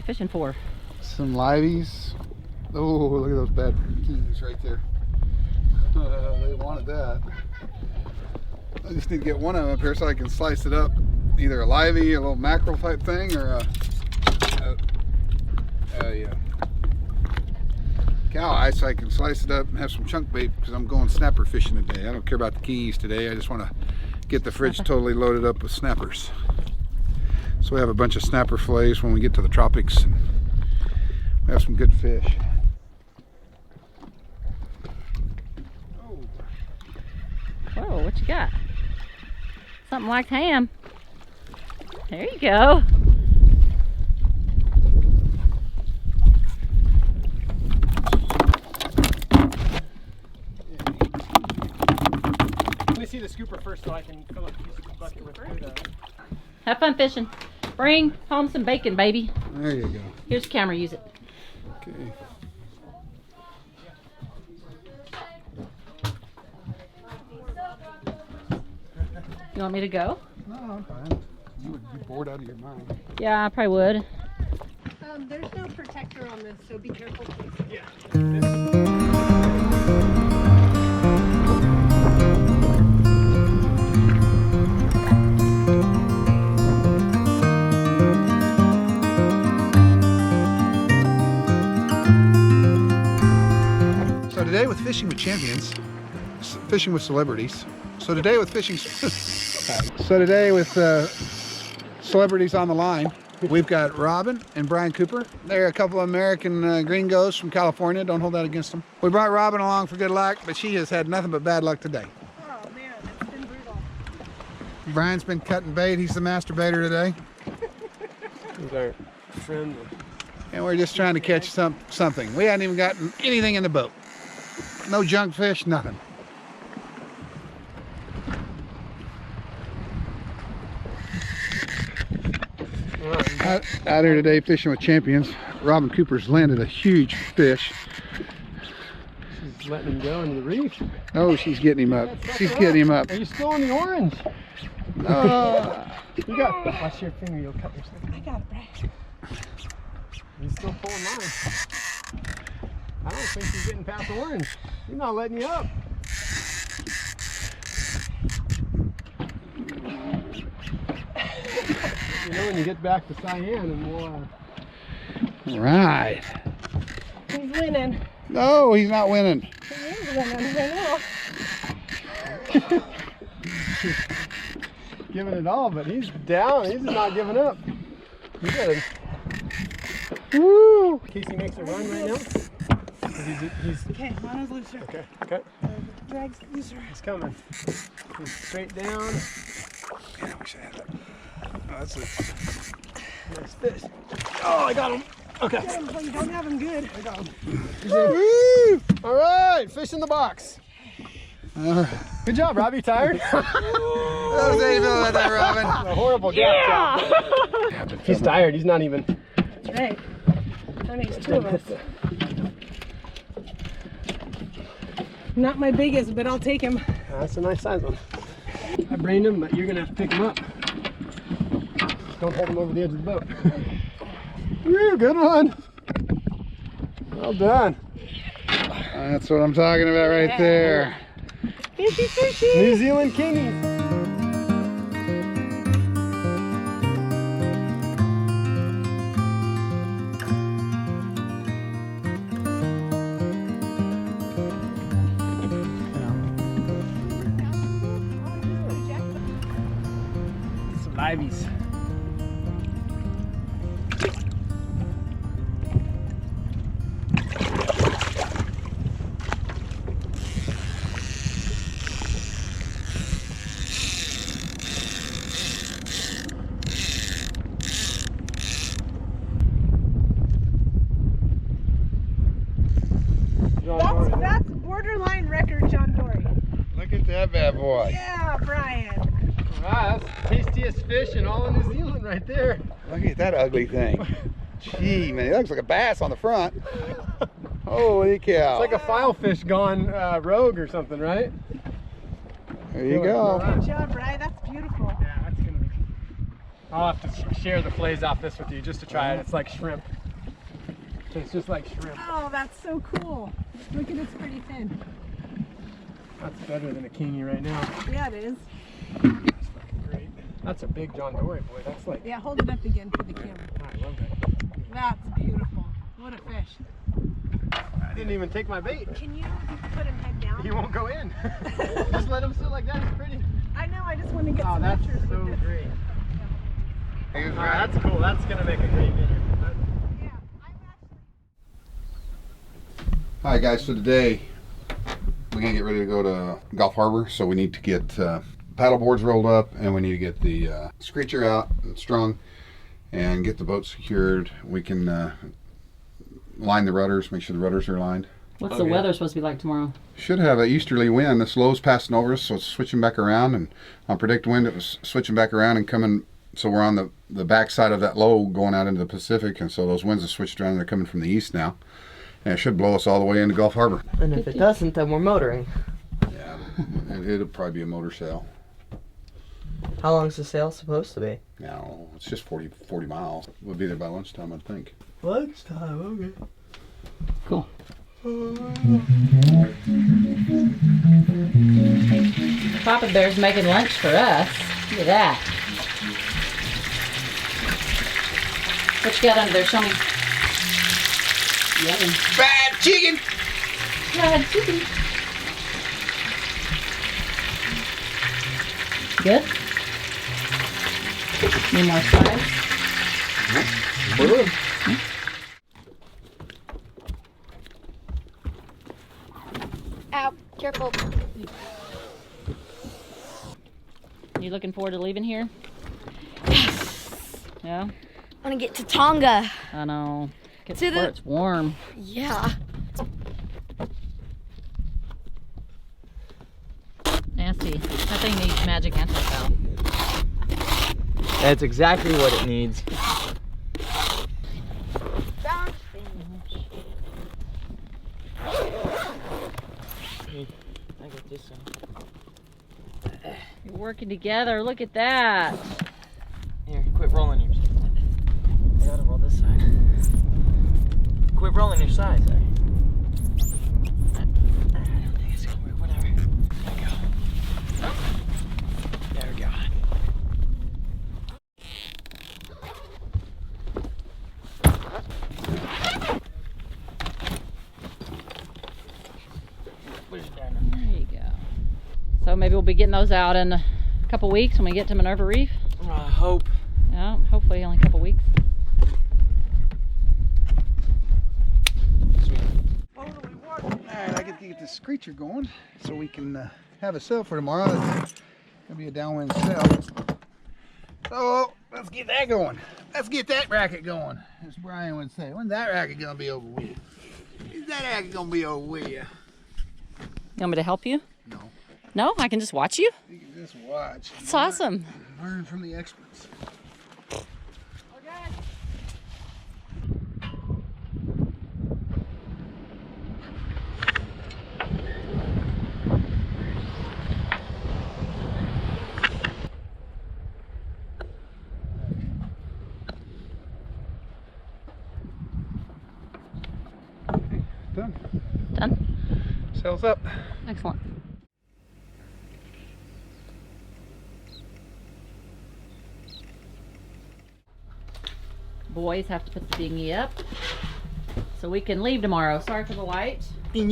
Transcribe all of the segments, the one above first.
fishing for? Some liveys. Oh, look at those bad keys right there. They wanted that. I just need to get one of them up here so I can slice it up. Either a livey, a little mackerel type thing, or a cow eye, so I can slice it up and have some chunk bait, because I'm going snapper fishing today. I don't care about the keys today. I just want to get the fridge totally loaded up with snappers. So we have a bunch of snapper fillets when we get to the tropics, and we have some good fish. Whoa, what you got? Something like ham. There you go. Let me see the scooper first so I can fill up the bucket with food. Have fun fishing. Bring home some bacon, baby. There you go. Here's the camera, use it. Okay. You want me to go? No, I'm fine. You would be bored out of your mind. Yeah, I probably would. There's no protector on this, so be careful, please. Yeah. So today with Fishing with Champions, fishing with celebrities. So today with fishing. So today with celebrities on the line, we've got Robin and Brian Cooper. They're a couple of American gringos from California. Don't hold that against them. We brought Robin along for good luck, but she has had nothing but bad luck today. Oh man, it's been brutal. Brian's been cutting bait. He's the masturbator today. He's our friend. And we're just trying to catch something. We hadn't even gotten anything in the boat. No junk fish, nothing. Out here today fishing with champions. Robin Cooper's landed a huge fish. She's letting him go into the reef. Oh, she's getting him up. She's getting him up. Are you still on the orange? You got. Watch your finger, you'll cut yourself. I got it, Brad. He's still pulling mine. I don't think he's getting past the orange. He's not letting you up. You know, when you get back to Cyan and we'll Right. He's winning. No, he's not winning. He is winning right now. giving it all, but he's down. He's not giving up. You got him. Woo! Casey makes a run right now. He's Okay, Mono's looser. okay. Okay. Drag's looser. He's coming. He's straight down. Yeah, we should have that. Oh, that's it. Nice fish. Oh, I got him. Okay. Get him, but you don't have him good. I got him. Woo! All right, fish in the box. Good job, Rob. You tired? How was you feeling about that, Robin? A horrible gap job. He's tired. He's not even. That's right. That makes two of us. Not my biggest, but I'll take him. That's a nice size one. I brained him, but you're gonna have to pick him up. Don't hold him over the edge of the boat. Woo, good one. Well done. That's what I'm talking about right there. Fishy, fishy. New Zealand kingies. Some liveys. That's borderline record, John Dory. Look at that bad boy. Yeah, Brian. Wow, that's the tastiest fish in all of New Zealand right there. Look at that ugly thing. Gee, man, it looks like a bass on the front. Holy cow. It's like a filefish gone rogue or something, right? There you go. Good job, Brian. That's beautiful. Yeah, that's gonna be. I'll have to share the fillets off this with you just to try it. It's like shrimp. So it's just like shrimp. Oh, that's so cool. Look at its pretty fin. That's better than a kingy right now. Yeah, it is. That's fucking great. That's a big John Dory, boy. That's like... Yeah, hold it up again for the camera. I love that. That's beautiful. What a fish. I didn't even take my bait. Can you put him head down? He won't go in. Just let him sit like that. It's pretty. I know, I just want to get Oh, some that's pictures so with it. great. That's cool. That's going to make a great video. Yeah, Hi guys, so today we're gonna get ready to go to Gulf Harbor, so we need to get paddle boards rolled up and we need to get the screecher out and strung and get the boat secured. We can line the rudders, make sure the rudders are lined. What's the weather supposed to be like tomorrow? Should have an easterly wind. This low's passing over us, so it's switching back around, and on predict wind it was switching back around and coming, so we're on the back side of that low going out into the Pacific, and so those winds have switched around and they're coming from the east now. And it should blow us all the way into Gulf Harbor. And if it doesn't, then we're motoring. Yeah, it'll probably be a motor sail. How long is the sail supposed to be? No, it's just 40 miles. We'll be there by lunchtime, I think. Lunchtime, okay. Cool. Papa Bear's making lunch for us. Look at that. What you got under there? Show me. Yummy. Fried chicken! Fried chicken. Good? Need more fries? Ow, careful. You looking forward to leaving here? Yeah? I want to get to Tonga. I know. Get To where the- it's warm. Yeah. Nasty. That thing needs magic anti-foul. That's exactly what it needs. Found I got this one. You're working together. Look at that. Here, quit rolling your side. I gotta roll this side. Quit rolling your side. I don't think it's gonna work. Whatever. There we go. There we go. Put it down. There you go. So maybe we'll be getting those out in a couple weeks when we get to Minerva Reef. I hope. Yeah, hopefully only a couple weeks. Alright, I get to get this screecher going so we can have a sail for tomorrow. It's gonna be a downwind sail. So let's get that going. Let's get that racket going, as Brian would say. When's that racket gonna be over with? Is that racket gonna be over with? You want me to help you? No. No? I can just watch you? You can just watch. That's awesome. Learn from the experts. Done. Done? Sails up. Excellent. Boys have to put the dinghy up so we can leave tomorrow. Sorry for the light. I'm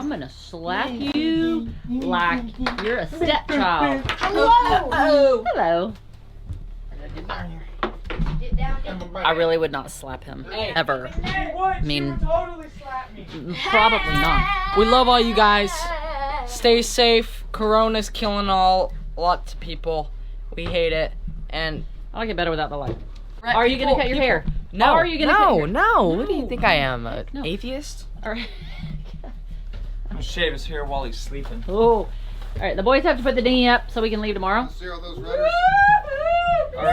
gonna slap you like you're a stepchild. Hello! Hello. Get down. I really would not slap him. Ever. I mean, Totally slap me. probably not. We love all you guys. Stay safe. Corona's killing lots of people. We hate it. And I like it better without the light. Are you gonna cut your hair? No. Are you gonna cut your... No. What do you think I am? An No. atheist? All right. I'm gonna shave his hair while he's sleeping. Oh. All right. The boys have to put the dinghy up so we can leave tomorrow. Zero those rudders.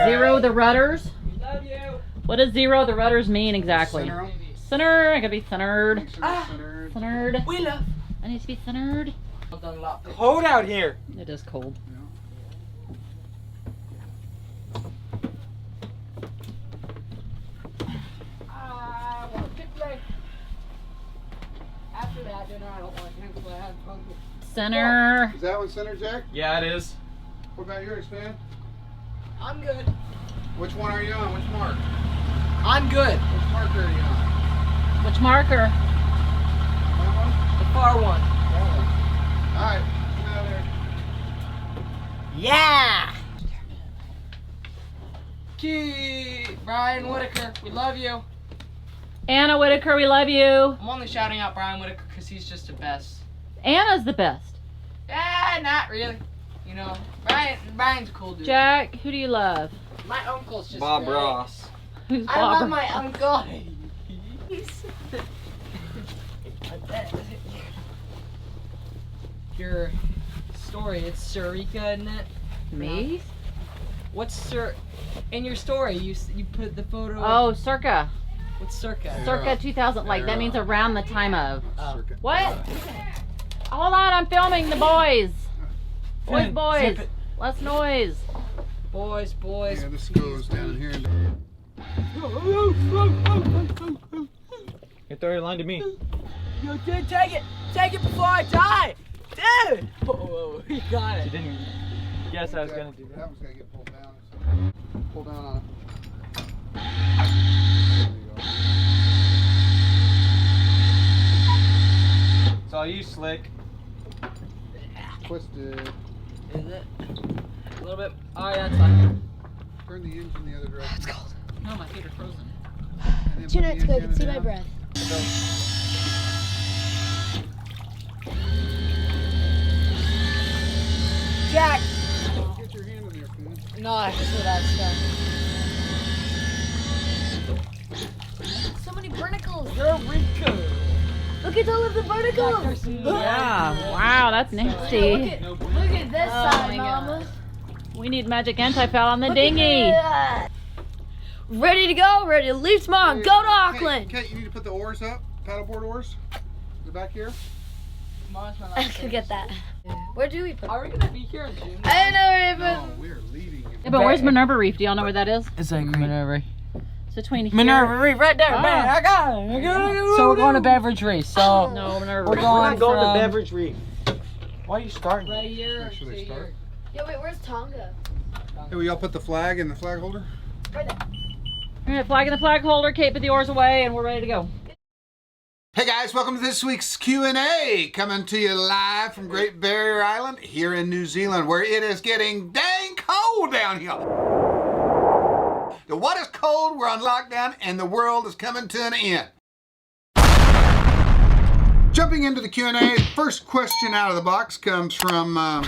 Zero the rudders. Love you. What does zero the rudders mean exactly? Center 'em. Center. I gotta be centered. Make sure they're centered. Centered. We love. I need to be centered. Cold out here. It is cold. at dinner. I don't want him to have hungry. Center. Is that one center, Jack? Yeah, it is. What about yours, man? I'm good. Which one are you on? Which mark? I'm good. Which marker are you on? Which marker? That one? The far one. That one. All right. Come out there. Yeah! Brian Whitaker, we love you. Anna Whitaker, we love you. I'm only shouting out Brian Whitaker because he's just the best. Anna's the best. Not really. You know, Brian's a cool dude. Jack, who do you love? My uncle's just Bob great. Ross. Who's I Bob? love my uncle. Your story, it's Sarika, isn't it? Me? What's Sir? In your story, you put the photo. Oh, circa. What's Circa? Circa 2000. Like, that means around the time of. Circuit. What? Hold on, I'm filming the boys. Boys. Less noise. Boys. Yeah, this goes down here. You throw your line to me. Yo, dude, take it before I die, dude. Oh, he got You it. didn't guess I was gonna do That that. one's gotta get pulled down. So pull down on it. There you go. It's all you, Slick. Twist it. Is it? A little bit. Oh, yeah, that's fine. Turn the engine the other direction. It's cold. No, my feet are frozen. And then Too put the nice to I antenna can see my down. breath. Jack. Get your hand in there, Finn. No, I can see that stuff. So many barnacles. Eureka. Look at all of the barnacles. Yeah. Wow, that's nasty. Look at this Oh side, my Mama. We need magic anti-foul on the Look at dinghy. that. Ready to go, ready to leave tomorrow. Go to Auckland. Kate, you need to put the oars up. Paddleboard oars. They're back here. I could get that. Where do we put? Are we gonna be here in June? I don't know where to No, we're leaving. Yeah, but where's Minerva Reef? Do y'all know where that is? It's like Minerva. It's between here. Minerva Reef, right there, Ah. man. I got it. So we're going to Beverage Reef. So No, Minerva we're Reef. going Going to from Beverage Reef. Why are you starting? right here Make sure they to start. here. Yeah, wait, where's Tonga? Hey, will y'all put the flag in the flag holder? Right there. All right, flag in the flag holder. Kate, put the oars away, and we're ready to go. Hey guys, welcome to this week's Q&A, coming to you live from Great Barrier Island here in New Zealand, where it is getting dang cold down here. The water's cold, we're on lockdown, and the world is coming to an end. Jumping into the Q&A, first question out of the box comes from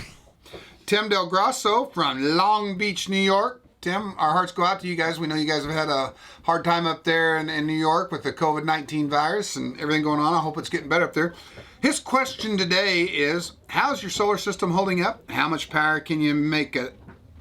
Tim Del Grosso from Long Beach, New York. Tim, our hearts go out to you guys. We know you guys have had a hard time up there in New York with the COVID-19 virus and everything going on. I hope it's getting better up there. His question today is, how's your solar system holding up? How much power can you make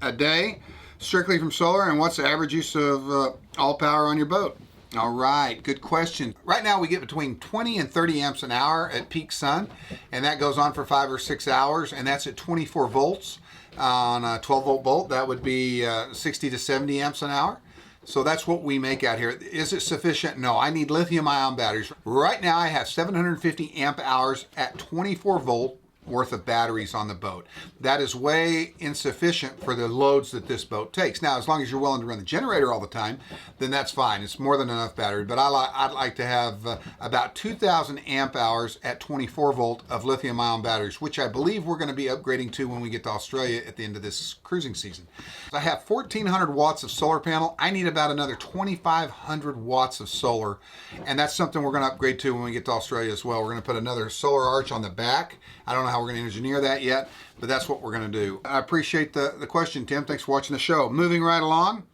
a day strictly from solar? And what's the average use of all power on your boat? All right, good question. Right now we get between 20 and 30 amps an hour at peak sun, and that goes on for 5 or 6 hours, and that's at 24 volts. On a 12-volt bolt, that would be 60 to 70 amps an hour. So that's what we make out here. Is it sufficient? No, I need lithium-ion batteries. Right now I have 750 amp hours at 24 volt worth of batteries on the boat. That is way insufficient for the loads that this boat takes. Now, as long as you're willing to run the generator all the time, then that's fine. It's more than enough battery, but I'd like to have about 2,000 amp hours at 24 volt of lithium-ion batteries, which I believe we're going to be upgrading to when we get to Australia at the end of this cruising season. I have 1,400 watts of solar panel. I need about another 2,500 watts of solar, and that's something we're going to upgrade to when we get to Australia as well. We're going to put another solar arch on the back. I don't know how we're going to engineer that yet, but that's what we're going to do. I appreciate the question, Tim. Thanks for watching the show. Moving right along.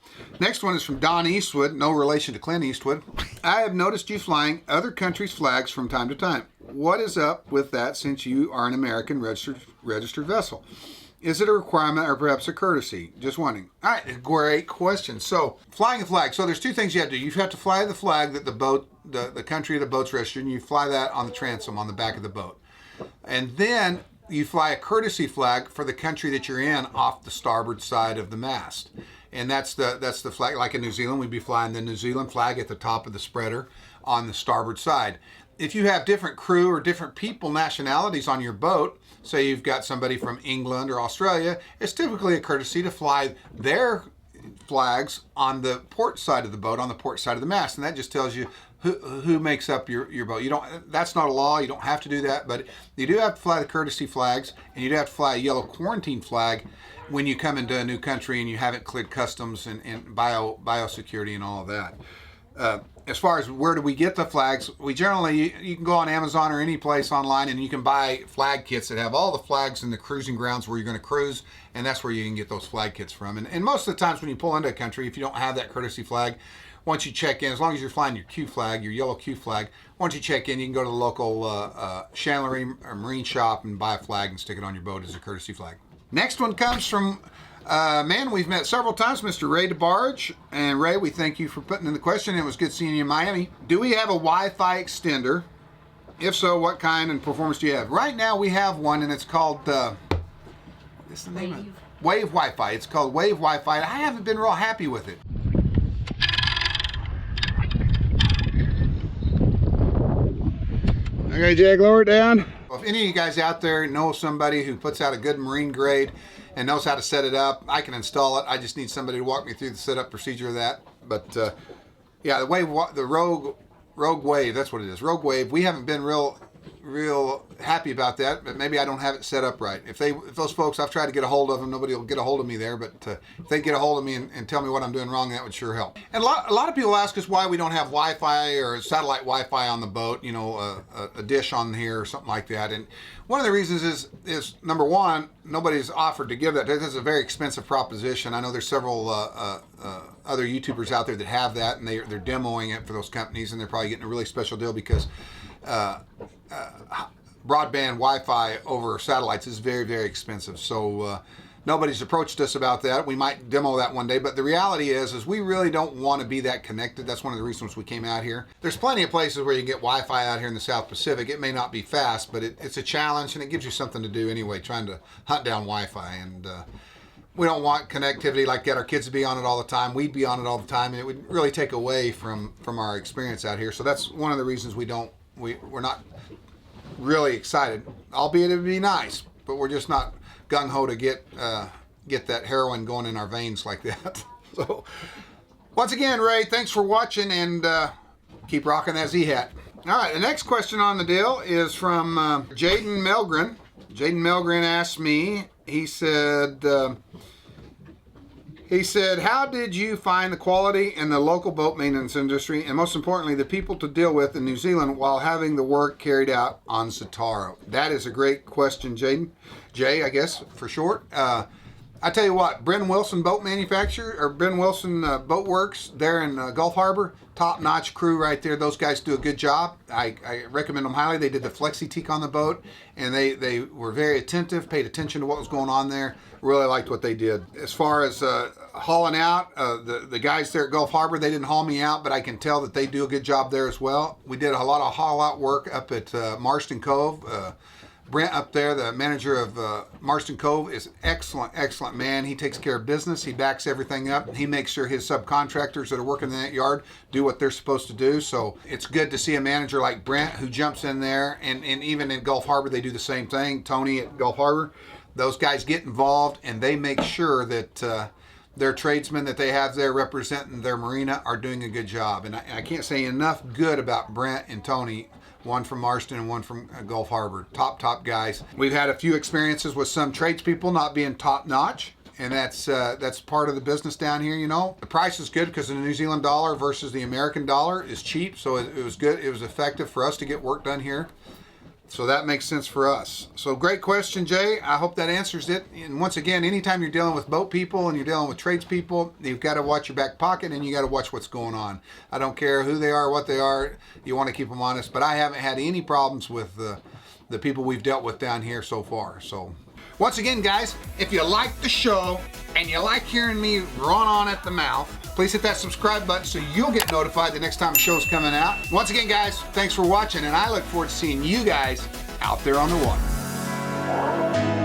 Next one is from Don Eastwood, no relation to Clint Eastwood. I have noticed you flying other countries' flags from time to time. What is up with that since you are an American registered vessel? Is it a requirement or perhaps a courtesy? Just wondering. All right, great question. So, flying a flag. So there's two things you have to do. You have to fly the flag that the boat, the country the boat's registered, and you fly that on the transom on the back of the boat. And then you fly a courtesy flag for the country that you're in off the starboard side of the mast. And that's the flag. Like in New Zealand, we'd be flying the New Zealand flag at the top of the spreader on the starboard side. if you have different crew or different people nationalities on your boat, say you've got somebody from England or Australia, it's typically a courtesy to fly their flags on the port side of the boat, on the port side of the mast, and that just tells you who makes up your boat. You don't, that's not a law, you don't have to do that, but you do have to fly the courtesy flags, and you do have to fly a yellow quarantine flag when you come into a new country and you haven't cleared customs and biosecurity and all of that. As far as where do we get the flags, we generally, you can go on Amazon or any place online and you can buy flag kits that have all the flags in the cruising grounds where you're going to cruise, and that's where you can get those flag kits from. And most of the times when you pull into a country, if you don't have that courtesy flag, once you check in, as long as you're flying your Q flag, your yellow Q flag, once you check in, you can go to the local chandlery or marine shop and buy a flag and stick it on your boat as a courtesy flag. Next one comes from man we've met several times, Mr. Ray DeBarge. And Ray, we thank you for putting in the question. It was good seeing you in Miami. Do we have a Wi-Fi extender? If so, what kind and performance do you have? Right now we have one, and it's called what's the name of it? Wave Wi-Fi. It's called Wave Wi-Fi. I haven't been real happy with it. Okay, Jake, lower it down. If any of you guys out there know somebody who puts out a good marine grade and knows how to set it up, I can install it. I just need somebody to walk me through the setup procedure of that. But yeah, the Rogue Wave, that's what it is. Rogue Wave. We haven't been real happy about that, but maybe I don't have it set up right. If those folks, I've tried to get a hold of them, nobody will get a hold of me there, but if they get a hold of me and tell me what I'm doing wrong, that would sure help. And a lot of people ask us why we don't have Wi-Fi or satellite Wi-Fi on the boat, you know, a dish on here or something like that. And one of the reasons is number one, nobody's offered to give that. This is a very expensive proposition. I know there's several other YouTubers out there that have that, and they're demoing it for those companies, and they're probably getting a really special deal because broadband Wi-Fi over satellites is very, very expensive. So nobody's approached us about that. We might demo that one day, but the reality is we really don't want to be that connected. That's one of the reasons we came out here. There's plenty of places where you can get Wi-Fi out here in the South Pacific. It may not be fast, but it's a challenge, and it gives you something to do anyway, trying to hunt down Wi-Fi. And we don't want connectivity like that. Our kids would be on it all the time. We'd be on it all the time, and it would really take away from our experience out here. So that's one of the reasons we're not really excited, albeit it would be nice, but we're just not gung-ho to get that heroin going in our veins like that. So once again, Ray, thanks for watching, and keep rocking that Z-hat. All right, the next question on the deal is from Jaden Melgren. Jaden Melgren asked me, he said, how did you find the quality in the local boat maintenance industry, and most importantly, the people to deal with in New Zealand while having the work carried out on Zatara? That is a great question, Jaden. Jay, I guess, for short. I tell you what, Bryn Wilson Boat Manufacturer, or Bryn Wilson Boat Works, there in Gulf Harbor, top-notch crew right there. Those guys do a good job. I recommend them highly. They did the flexi-teak on the boat, and they were very attentive, paid attention to what was going on there. Really liked what they did. As far as hauling out, the guys there at Gulf Harbor, they didn't haul me out, but I can tell that they do a good job there as well. We did a lot of haul-out work up at Marston Cove. Brent up there, the manager of Marston Cove, is excellent man. He takes care of business. He backs everything up. He makes sure his subcontractors that are working in that yard do what they're supposed to do. So it's good to see a manager like Brent who jumps in there, and even in Gulf Harbor, they do the same thing. Tony at Gulf Harbor, those guys get involved, and they make sure that their tradesmen that they have there representing their marina are doing a good job. And I can't say enough good about Brent and Tony, one from Marston and one from Gulf Harbor. Top guys. We've had a few experiences with some tradespeople not being top notch, and that's part of the business down here, you know. The price is good because the New Zealand dollar versus the American dollar is cheap, so it was good. It was effective for us to get work done here. So that makes sense for us. So great question, Jay. I hope that answers it. And once again, anytime you're dealing with boat people and you're dealing with tradespeople, you've got to watch your back pocket, and you got to watch what's going on. I don't care who they are, what they are. You want to keep them honest. But I haven't had any problems with the people we've dealt with down here so far. So once again, guys, if you like the show and you like hearing me run on at the mouth, please hit that subscribe button so you'll get notified the next time a show's coming out. Once again, guys, thanks for watching, and I look forward to seeing you guys out there on the water.